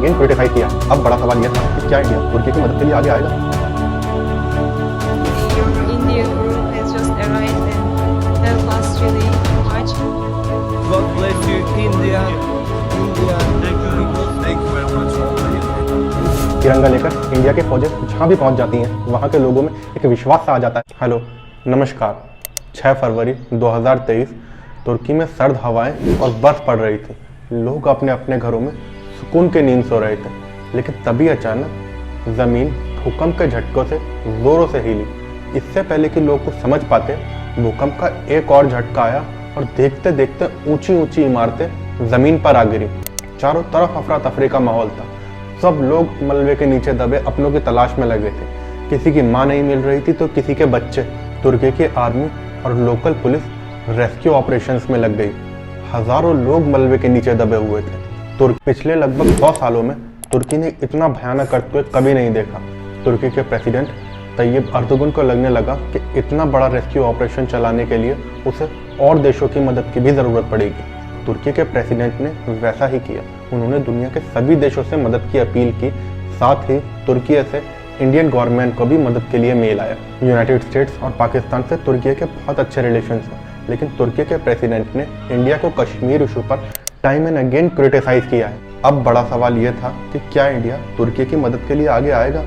Again criticise किया। अब बड़ा सवाल यह था कि क्या इंडिया तुर्की की मदद के लिए आगे आएगा? India group has just arrived and helped us really much. God bless you, India. Thank you very much. तिरंगा लेकर इंडिया के फौजें जहाँ भी पहुँच जाती हैं वहाँ के लोगों में एक विश्वास सा आ जाता है। हेलो, नमस्कार। 6 फरवरी 2023 तुर्की में सर्द हवाएं और बर्फ पड़ रही थी। लोग अपने अपने घरों में सुकून की नींद सो रहे थे, लेकिन तभी अचानक ज़मीन भूकंप के झटकों से ज़ोरों से हिली। इससे पहले कि लोग कुछ समझ पाते, भूकंप का एक और झटका आया और देखते देखते ऊंची ऊंची इमारतें ज़मीन पर आ गिरी। चारों तरफ अफरा तफरी का माहौल था। सब लोग मलबे के नीचे दबे अपनों की तलाश में लगे थे। किसी की मां नहीं मिल रही थी तो किसी के बच्चे। तुर्की की आर्मी और लोकल पुलिस रेस्क्यू ऑपरेशंस में लग गई। हजारों लोग मलबे के नीचे दबे हुए थे। पिछले लगभग 100 सालों में तुर्की ने इतना भयानक अर्थक्वेक कभी नहीं देखा। तुर्की के प्रेसिडेंट तैयब अर्दोगन को लगने लगा कि इतना बड़ा रेस्क्यू ऑपरेशन चलाने के लिए उसे और देशों की मदद की भी ज़रूरत पड़ेगी। तुर्की के प्रेसिडेंट ने वैसा ही किया। उन्होंने दुनिया के सभी देशों से मदद की अपील की। साथ ही तुर्की से इंडियन गवर्नमेंट को भी मदद के लिए मेल आया। यूनाइटेड स्टेट्स और पाकिस्तान से तुर्की के बहुत अच्छे रिलेशंस हैं, लेकिन तुर्की के प्रेसिडेंट ने इंडिया को कश्मीर इशू पर टाइम एंड अगेन क्रिटिसाइज किया है। अब बड़ा सवाल यह था कि क्या इंडिया तुर्की की मदद के लिए आगे आएगा?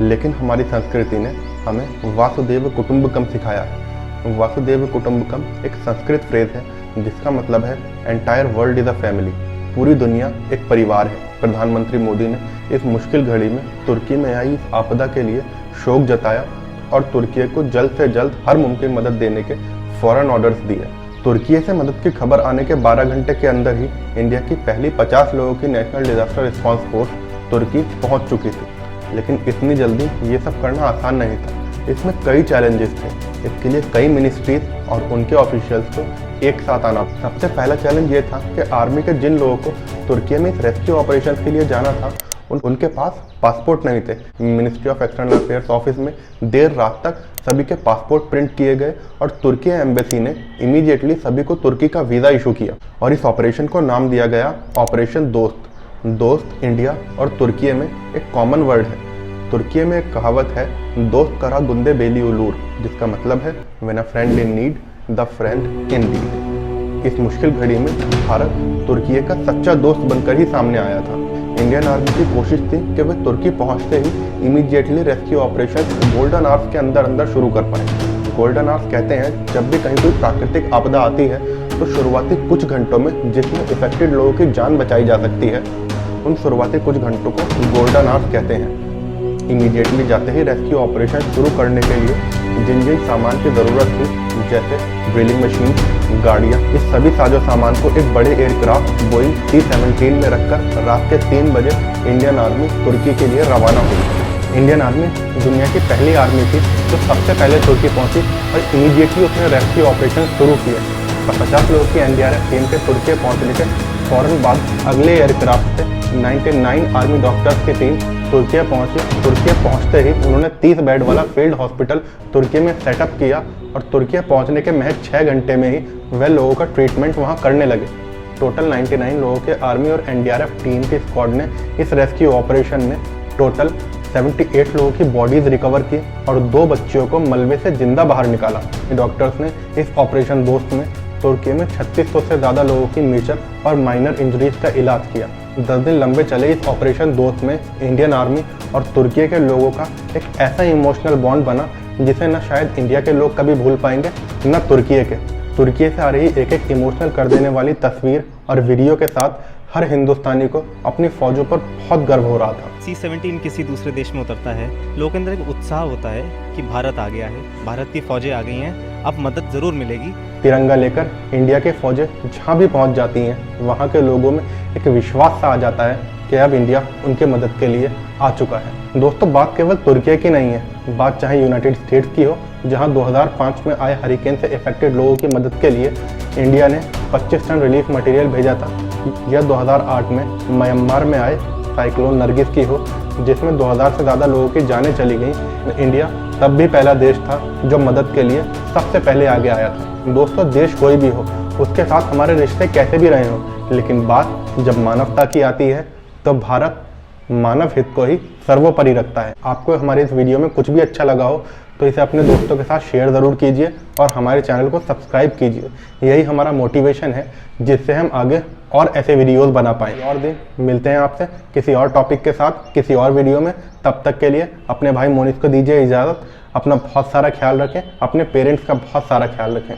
लेकिन हमारी संस्कृति ने हमें वासुदेव कुटुंबकम सिखाया है। वासुदेव कुटुंबकम एक संस्कृत फ्रेज है जिसका मतलब है entire world is a family. पूरी दुनिया एक परिवार है। प्रधानमंत्री मोदी ने इस मुश्किल घड़ी में तुर्की में आई इस आपदा के लिए शोक जताया और तुर्की को जल्द से जल्द हर मुमकिन मदद देने के फौरन ऑर्डर्स दिए। तुर्की से मदद की खबर आने के 12 घंटे के अंदर ही इंडिया की पहली 50 लोगों की नेशनल डिजास्टर रिस्पांस फोर्स तुर्की पहुंच चुकी थी। लेकिन इतनी जल्दी ये सब करना आसान नहीं था। इसमें कई चैलेंजेस थे। इसके लिए कई मिनिस्ट्रीज और उनके ऑफिशियल्स को एक साथ आना। सबसे पहला चैलेंज ये था कि आर्मी के जिन लोगों को तुर्की में इस रेस्क्यू ऑपरेशन के लिए जाना था उनके पास पासपोर्ट नहीं थे। Ministry of external affairs office में देर रात तक सभी के पासपोर्ट प्रिंट किए गए और तुर्की एम्बेसी ने इमीडिएटली सभी को तुर्की का वीज़ा इशू किया और इस ऑपरेशन को नाम दिया गया ऑपरेशन दोस्त। दोस्त इंडिया और तुर्की में एक कॉमन वर्ड है। तुर्की में एक कहावत है, दोस्त करा गुंदे बेली उलूर, जिसका मतलब है when a friend in need the friend in need. इस मुश्किल घड़ी में भारत तुर्की का सच्चा दोस्त बनकर ही सामने आया था। इंडियन आर्मी की कोशिश थी कि वे तुर्की पहुंचते ही immediately rescue operation golden hours के अंदर अंदर शुरू कर पाए। गोल्डन आवर्स कहते हैं जब भी कहीं कोई प्राकृतिक आपदा आती है तो शुरुआती कुछ घंटों में जिसमें इफेक्टेड लोगों की जान बचाई जा सकती है, उन शुरुआती कुछ घंटों को गोल्डन आवर्स कहते हैं। इमीडिएटली जाते ही रेस्क्यू ऑपरेशन शुरू करने के लिए जिन जिन सामान की ज़रूरत थी, जैसे ड्रिलिंग मशीन, गाड़ियाँ, इस सभी साजो सामान को एक बड़े एयरक्राफ्ट बोइंग C-17 में रखकर रात के 3 बजे इंडियन आर्मी तुर्की के लिए रवाना हुई। इंडियन आर्मी दुनिया की पहली आर्मी थी जो सबसे पहले तुर्की पहुंची और इमीडिएटली उसने रेस्क्यू ऑपरेशन शुरू किए। 50 लोगों की NDRF टीम के तुर्की पहुंचने के फौरन बाद अगले एयरक्राफ्ट से 99 आर्मी डॉक्टर्स की टीम तुर्की पहुंची। तुर्की पहुंचते ही उन्होंने 30 बेड वाला फील्ड हॉस्पिटल तुर्की में सेटअप किया और तुर्की पहुंचने के महज 6 घंटे में ही वह लोगों का ट्रीटमेंट वहां करने लगे। टोटल 99 लोगों के आर्मी और NDRF टीम की स्क्वाड ने इस रेस्क्यू ऑपरेशन में टोटल 78 लोगों की बॉडीज रिकवर की और 2 बच्चियों को मलबे से जिंदा बाहर निकाला। डॉक्टर्स ने इस ऑपरेशन दोस्त में तुर्की में 3600 से ज़्यादा लोगों की मेजर और माइनर इंजरीज का इलाज किया। 10 दिन लंबे चले इस ऑपरेशन दोस्त में इंडियन आर्मी और तुर्की के लोगों का एक ऐसा इमोशनल बॉन्ड बना जिसे न शायद इंडिया के लोग कभी भूल पाएंगे न तुर्की के। तुर्की से आ रही एक एक इमोशनल कर देने वाली तस्वीर और वीडियो के साथ हर हिंदुस्तानी को अपनी फौजों पर बहुत गर्व हो रहा था। C-17 किसी दूसरे देश में उतरता है, लोगों के अंदर एक उत्साह होता है कि भारत आ गया है, भारत की फौजें आ गई हैं, अब मदद ज़रूर मिलेगी। तिरंगा लेकर इंडिया के फौजें जहाँ भी पहुँच जाती हैं वहाँ के लोगों में एक विश्वास सा आ जाता है कि अब इंडिया उनके मदद के लिए आ चुका है। दोस्तों, बात केवल तुर्की की नहीं है, बात चाहे यूनाइटेड स्टेट्स की हो, जहां 2005 में आए हरिकेन से इफेक्टेड लोगों की मदद के लिए इंडिया ने 25 टन रिलीफ मटेरियल भेजा था, या 2008 में म्यांमार में आए साइक्लोन नरगिस की हो, जिसमें 2000 से ज़्यादा लोगों की जानें चली गई। इंडिया तब भी पहला देश था जो मदद के लिए सबसे पहले आगे आया था। दोस्तों, देश कोई भी हो, उसके साथ हमारे रिश्ते कैसे भी रहे हों, लेकिन बात जब मानवता की आती है तो भारत मानव हित को ही सर्वोपरि रखता है। आपको हमारे इस वीडियो में कुछ भी अच्छा लगा हो तो इसे अपने दोस्तों के साथ शेयर ज़रूर कीजिए और हमारे चैनल को सब्सक्राइब कीजिए। यही हमारा मोटिवेशन है जिससे हम आगे और ऐसे वीडियोस बना पाएँ। और दिन मिलते हैं आपसे किसी और टॉपिक के साथ किसी और वीडियो में। तब तक के लिए अपने भाई मोनिस को दीजिए इजाज़त। अपना बहुत सारा ख्याल रखें, अपने पेरेंट्स का बहुत सारा ख्याल रखें।